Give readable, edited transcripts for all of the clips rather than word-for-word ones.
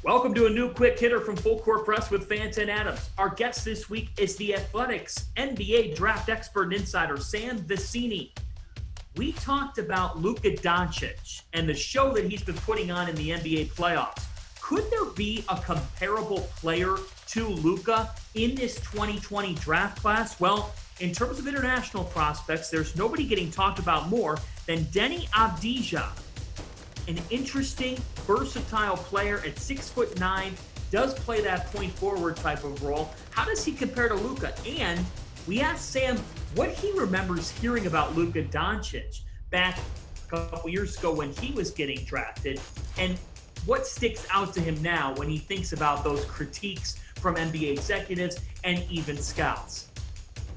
Welcome to a new quick hitter from Full Court Press with Fanta and Adams. Our guest this week is the Athletics NBA draft expert and insider, Sam Vecenie. We talked about Luka Doncic and the show that he's been putting on in the NBA playoffs. Could there be a comparable player to Luka in this 2020 draft class? Well, in terms of international prospects, there's nobody getting talked about more than Deni Avidja. An interesting, versatile player at 6'9", does play that point forward type of role. How does he compare to Luka? And we asked Sam what he remembers hearing about Luka Doncic back a couple years ago when he was getting drafted, and what sticks out to him now when he thinks about those critiques from NBA executives and even scouts.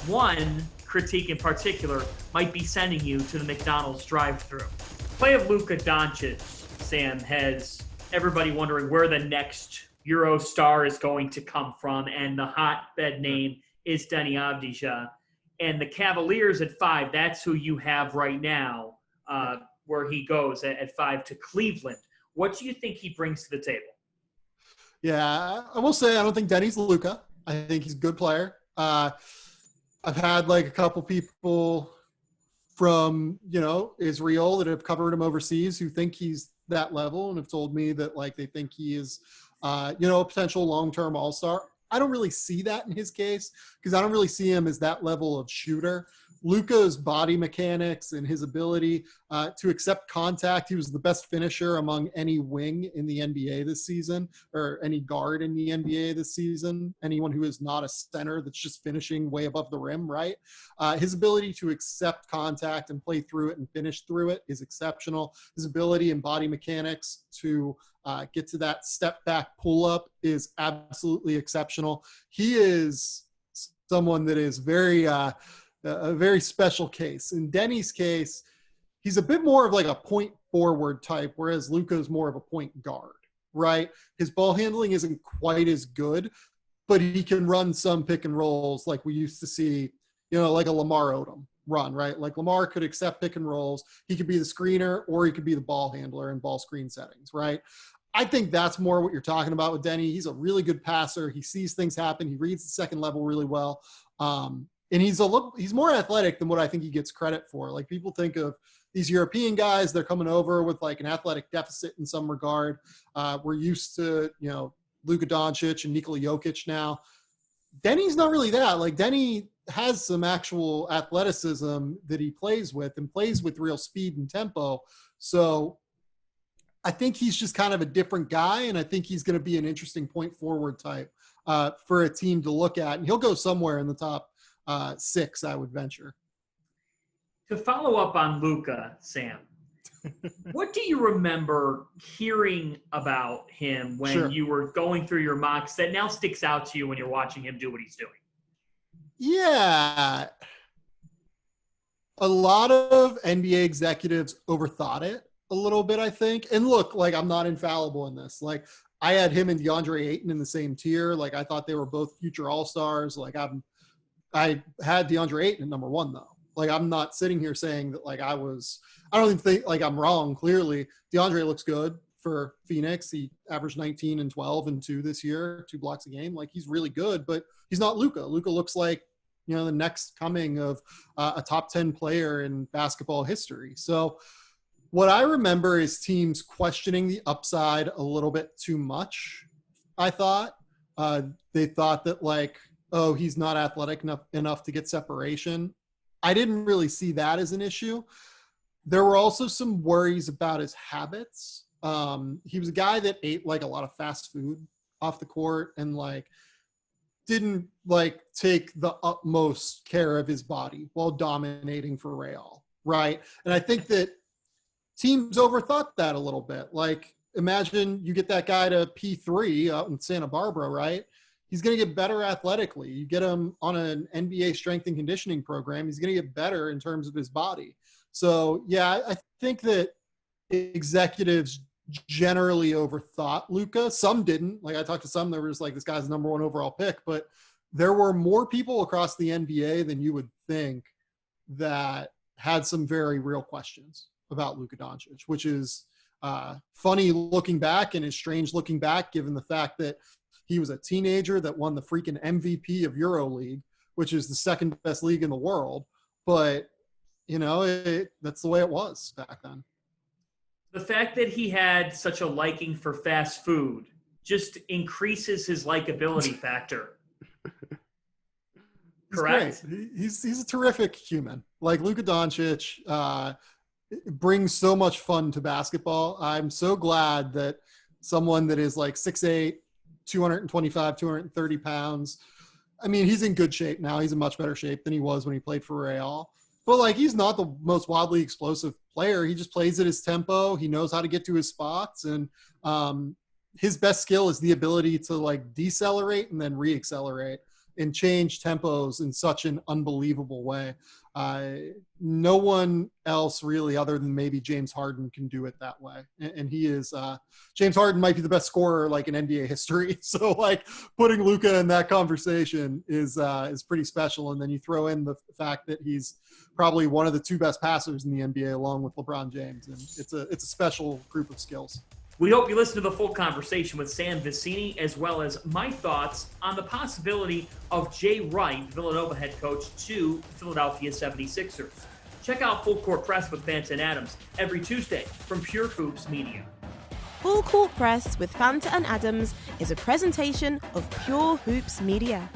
One critique in particular might be sending you to the McDonald's drive-thru. Play of Luka Doncic, Sam, has everybody wondering where the next Euro star is going to come from, and the hotbed name is Deni Avidja. And the Cavaliers at 5, that's who you have right now, where he goes at 5 to Cleveland. What do you think he brings to the table? Yeah, I will say I don't think Deni's Luka. I think he's a good player. I've had like a couple people from, Israel that have covered him overseas who think he's that level and have told me that like they think he is, a potential long-term all-star. I don't really see that in his case because I don't really see him as that level of shooter. Luka's body mechanics and his ability to accept contact. He was the best finisher among any wing in the NBA this season, or any guard in the NBA this season. Anyone who is not a center that's just finishing way above the rim, right? His ability to accept contact and play through it and finish through it is exceptional. His ability and body mechanics to get to that step back pull up is absolutely exceptional. He is someone that is a very special case. In Deni's case, he's a bit more of like a point forward type, whereas Luka is more of a point guard, right? His ball handling isn't quite as good, but he can run some pick and rolls like we used to see, like a Lamar Odom run, right? Like Lamar could accept pick and rolls. He could be the screener or he could be the ball handler in ball screen settings, right? I think that's more what you're talking about with Deni. He's a really good passer. He sees things happen. He reads the second level really well. And he's more athletic than what I think he gets credit for. Like people think of these European guys, they're coming over with like an athletic deficit in some regard. We're used to, Luka Doncic and Nikola Jokic now. Deni's not really that. Like Deni has some actual athleticism that he plays with and plays with real speed and tempo. So I think he's just kind of a different guy. And I think he's going to be an interesting point forward type for a team to look at. And he'll go somewhere in the top 6, I would venture. To follow up on Luka, Sam, what do you remember hearing about him when you were going through your mocks that now sticks out to you when you're watching him do what he's doing? Yeah. A lot of NBA executives overthought it a little bit, I think. And look, like I'm not infallible in this. Like I had him and DeAndre Ayton in the same tier. Like I thought they were both future all-stars. Like I had DeAndre Ayton at number 1 though. Like I'm not sitting here saying that like I don't even think like I'm wrong. Clearly DeAndre looks good for Phoenix. He averaged 19 and 12 and 2 this year, 2 blocks a game. Like he's really good, but he's not Luka. Luka looks like, the next coming of a top 10 player in basketball history. So what I remember is teams questioning the upside a little bit too much. I thought they thought that like, oh, he's not athletic enough to get separation. I didn't really see that as an issue. There were also some worries about his habits. He was a guy that ate like a lot of fast food off the court and like didn't like take the utmost care of his body while dominating for Real, right? And I think that teams overthought that a little bit. Like imagine you get that guy to P3 out in Santa Barbara, right? He's going to get better athletically. You get him on an NBA strength and conditioning program, he's going to get better in terms of his body. So, yeah, I think that executives generally overthought Luka. Some didn't. Like I talked to some that were just like, this guy's the number 1 overall pick. But there were more people across the NBA than you would think that had some very real questions about Luka Doncic, which is funny looking back and is strange looking back, given the fact that he was a teenager that won the freaking MVP of EuroLeague, which is the second best league in the world. But, you know, that's the way it was back then. The fact that he had such a liking for fast food just increases his likability factor. Correct? He's a terrific human. Like Luka Doncic brings so much fun to basketball. I'm so glad that someone that is like 6'8", 225, 230 pounds. I mean, he's in good shape now. He's in much better shape than he was when he played for Real. But, like, he's not the most wildly explosive player. He just plays at his tempo. He knows how to get to his spots. And his best skill is the ability to, like, decelerate and then reaccelerate and change tempos in such an unbelievable way. No one else really, other than maybe James Harden, can do it that way. And he is James Harden might be the best scorer like in NBA history. So like putting Luka in that conversation is pretty special. And then you throw in the fact that he's probably one of the two best passers in the NBA along with LeBron James. And it's a special group of skills. We hope you listen to the full conversation with Sam Vecenie, as well as my thoughts on the possibility of Jay Wright, Villanova head coach, to Philadelphia 76ers. Check out Full Court Press with Fanta and Adams every Tuesday from Pure Hoops Media. Full Court Press with Fanta and Adams is a presentation of Pure Hoops Media.